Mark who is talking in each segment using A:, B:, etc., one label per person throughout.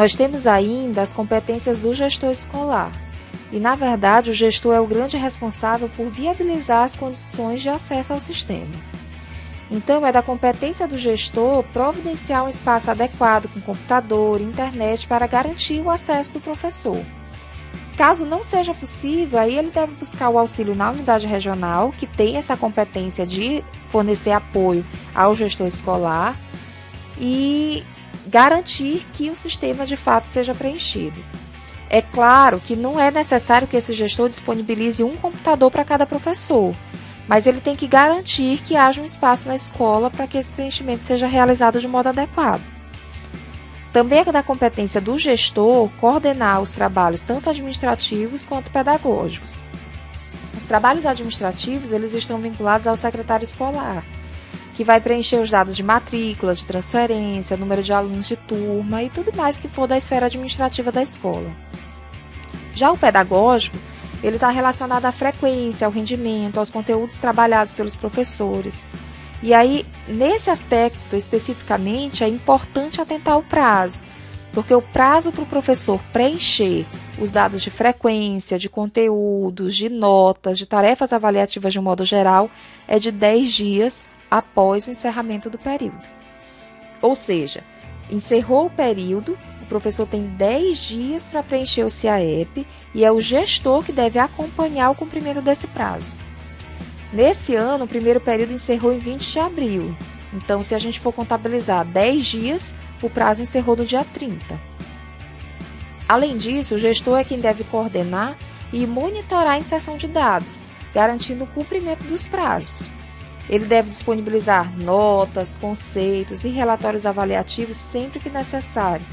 A: Nós temos ainda as competências do gestor escolar. E, na verdade, o gestor é o grande responsável por viabilizar as condições de acesso ao sistema. Então, é da competência do gestor providenciar um espaço adequado com computador, internet, para garantir o acesso do professor. Caso não seja possível, aí ele deve buscar o auxílio na unidade regional, que tem essa competência de fornecer apoio ao gestor escolar e garantir que o sistema de fato seja preenchido. É claro que não é necessário que esse gestor disponibilize um computador para cada professor, mas ele tem que garantir que haja um espaço na escola para que esse preenchimento seja realizado de modo adequado. Também é da competência do gestor coordenar os trabalhos tanto administrativos quanto pedagógicos. Os trabalhos administrativos eles estão vinculados ao secretário escolar, que vai preencher os dados de matrícula, de transferência, número de alunos de turma e tudo mais que for da esfera administrativa da escola. Já o pedagógico, ele está relacionado à frequência, ao rendimento, aos conteúdos trabalhados pelos professores. E aí, nesse aspecto especificamente, é importante atentar ao prazo, porque o prazo para o professor preencher os dados de frequência, de conteúdos, de notas, de tarefas avaliativas de um modo geral, é de 10 dias após o encerramento do período. Ou seja, encerrou o período, o professor tem 10 dias para preencher o CIAEP e é o gestor que deve acompanhar o cumprimento desse prazo. Nesse ano, o primeiro período encerrou em 20 de abril. Então, se a gente for contabilizar 10 dias, o prazo encerrou no dia 30. Além disso, o gestor é quem deve coordenar e monitorar a inserção de dados, garantindo o cumprimento dos prazos. Ele deve disponibilizar notas, conceitos e relatórios avaliativos sempre que necessário.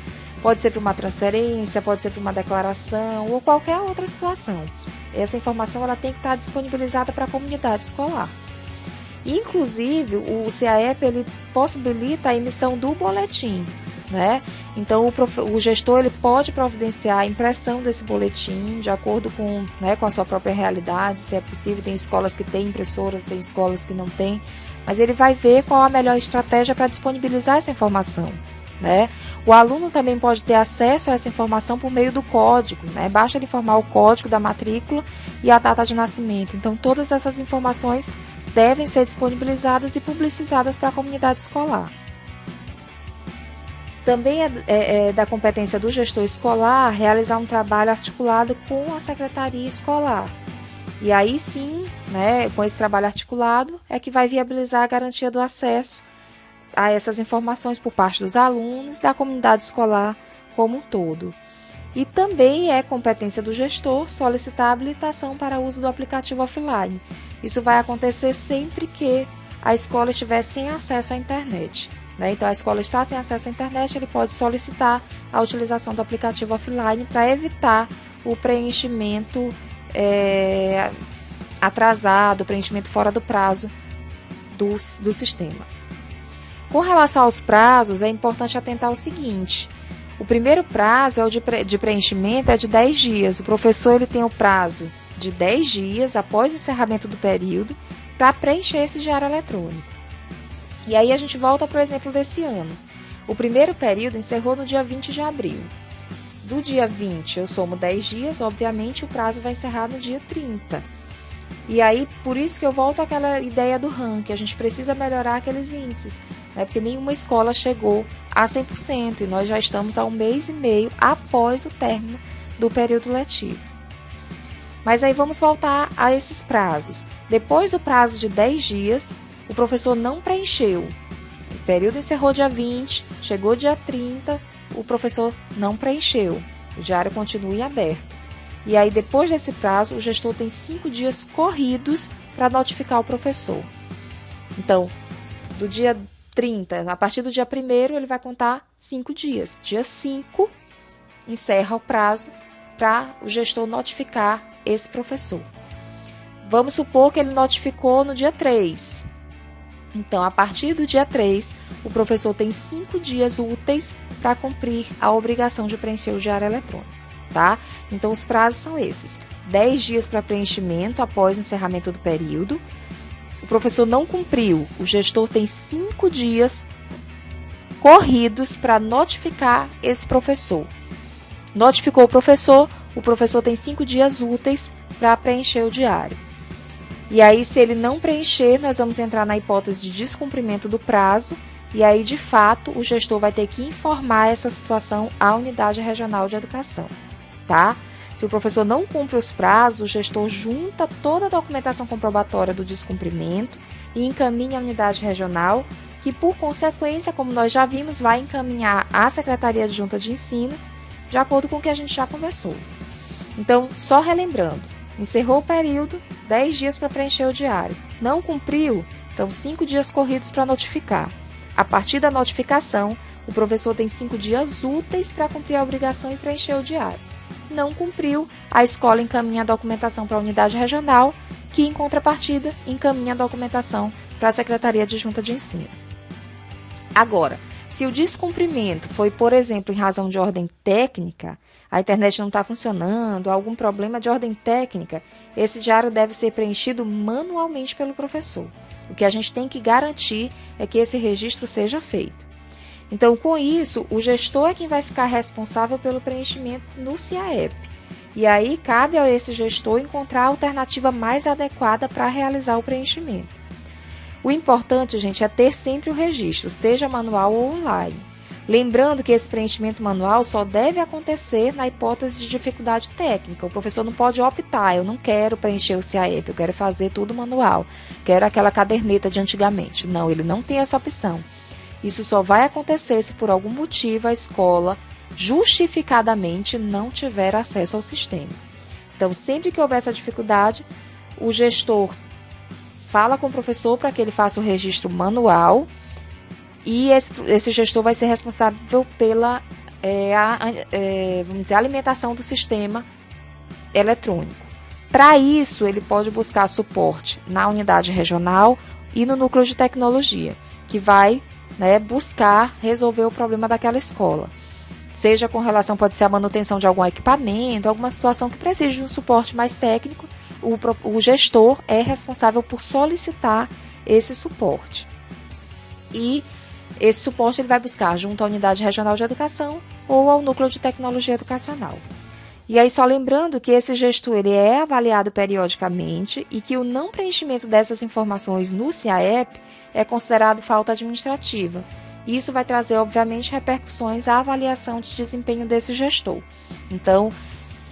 A: Pode ser para uma transferência, pode ser para uma declaração ou qualquer outra situação. Essa informação ela tem que estar disponibilizada para a comunidade escolar. Inclusive, o CIAEP ele possibilita a emissão do boletim, né? Então, o gestor ele pode providenciar a impressão desse boletim de acordo com a sua própria realidade, se é possível. Tem escolas que têm impressoras, tem escolas que não têm, mas ele vai ver qual a melhor estratégia para disponibilizar essa informação, né? O aluno também pode ter acesso a essa informação por meio do código, né? Basta ele informar o código da matrícula e a data de nascimento. Então, todas essas informações devem ser disponibilizadas e publicizadas para a comunidade escolar. Também é da competência do gestor escolar realizar um trabalho articulado com a secretaria escolar. E aí sim, com esse trabalho articulado, é que vai viabilizar a garantia do acesso a essas informações por parte dos alunos e da comunidade escolar como um todo. E também é competência do gestor solicitar a habilitação para uso do aplicativo offline. Isso vai acontecer sempre que a escola estiver sem acesso à internet. Então, a escola está sem acesso à internet, ele pode solicitar a utilização do aplicativo offline para evitar o preenchimento atrasado, o preenchimento fora do prazo do sistema. Com relação aos prazos, é importante atentar ao seguinte: o primeiro prazo de preenchimento é de 10 dias. O professor ele tem o prazo de 10 dias após o encerramento do período para preencher esse diário eletrônico. E aí a gente volta para o exemplo desse ano. O primeiro período encerrou no dia 20 de abril. Do dia 20 eu somo 10 dias, obviamente o prazo vai encerrar no dia 30. E aí, por isso que eu volto àquela ideia do ranking, a gente precisa melhorar aqueles índices, porque nenhuma escola chegou a 100% e nós já estamos há 1 mês e meio após o término do período letivo. Mas aí vamos voltar a esses prazos. Depois do prazo de 10 dias, o professor não preencheu. O período encerrou dia 20, chegou dia 30, o professor não preencheu. O diário continua em aberto. E aí, depois desse prazo, o gestor tem 5 dias corridos para notificar o professor. Então, do dia 30, a partir do dia 1º, ele vai contar 5 dias. Dia 5, encerra o prazo para o gestor notificar esse professor. Vamos supor que ele notificou no dia 3. Então, a partir do dia 3, o professor tem 5 dias úteis para cumprir a obrigação de preencher o diário eletrônico, tá? Então, os prazos são esses: 10 dias para preenchimento após o encerramento do período. O professor não cumpriu, o gestor tem 5 dias corridos para notificar esse professor. Notificou o professor tem 5 dias úteis para preencher o diário. E aí, se ele não preencher, nós vamos entrar na hipótese de descumprimento do prazo, e aí, de fato, o gestor vai ter que informar essa situação à unidade regional de educação, tá? Se o professor não cumpre os prazos, o gestor junta toda a documentação comprobatória do descumprimento e encaminha à unidade regional, que, por consequência, como nós já vimos, vai encaminhar à Secretaria Adjunta de Ensino, de acordo com o que a gente já conversou. Então, só relembrando, encerrou o período, 10 dias para preencher o diário. Não cumpriu, são 5 dias corridos para notificar. A partir da notificação, o professor tem 5 dias úteis para cumprir a obrigação e preencher o diário. Não cumpriu, a escola encaminha a documentação para a unidade regional, que, em contrapartida, encaminha a documentação para a Secretaria Adjunta de Ensino. Agora, se o descumprimento foi, por exemplo, em razão de ordem técnica, a internet não está funcionando, algum problema de ordem técnica, esse diário deve ser preenchido manualmente pelo professor. O que a gente tem que garantir é que esse registro seja feito. Então, com isso, o gestor é quem vai ficar responsável pelo preenchimento no CIAEP. E aí, cabe a esse gestor encontrar a alternativa mais adequada para realizar o preenchimento. O importante, gente, é ter sempre o registro, seja manual ou online. Lembrando que esse preenchimento manual só deve acontecer na hipótese de dificuldade técnica. O professor não pode optar, eu não quero preencher o CIAEP, eu quero fazer tudo manual, quero aquela caderneta de antigamente. Não, ele não tem essa opção. Isso só vai acontecer se por algum motivo a escola justificadamente não tiver acesso ao sistema. Então, sempre que houver essa dificuldade, o gestor fala com o professor para que ele faça o registro manual e esse gestor vai ser responsável pela vamos dizer, alimentação do sistema eletrônico. Para isso, ele pode buscar suporte na unidade regional e no núcleo de tecnologia, que vai buscar resolver o problema daquela escola. Seja com relação, pode ser a manutenção de algum equipamento, alguma situação que precise de um suporte mais técnico, o gestor é responsável por solicitar esse suporte. E esse suporte ele vai buscar junto à Unidade Regional de Educação ou ao Núcleo de Tecnologia Educacional. E aí, só lembrando que esse gestor ele é avaliado periodicamente e que o não preenchimento dessas informações no CIAEP é considerado falta administrativa. Isso vai trazer, obviamente, repercussões à avaliação de desempenho desse gestor. Então,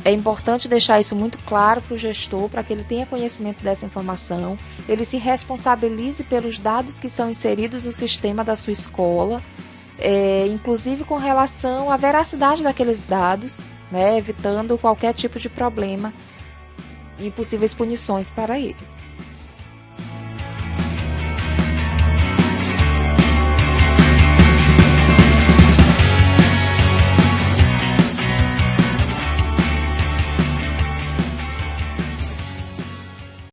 A: é importante deixar isso muito claro para o gestor, para que ele tenha conhecimento dessa informação, ele se responsabilize pelos dados que são inseridos no sistema da sua escola, inclusive com relação à veracidade daqueles dados, evitando qualquer tipo de problema e possíveis punições para ele.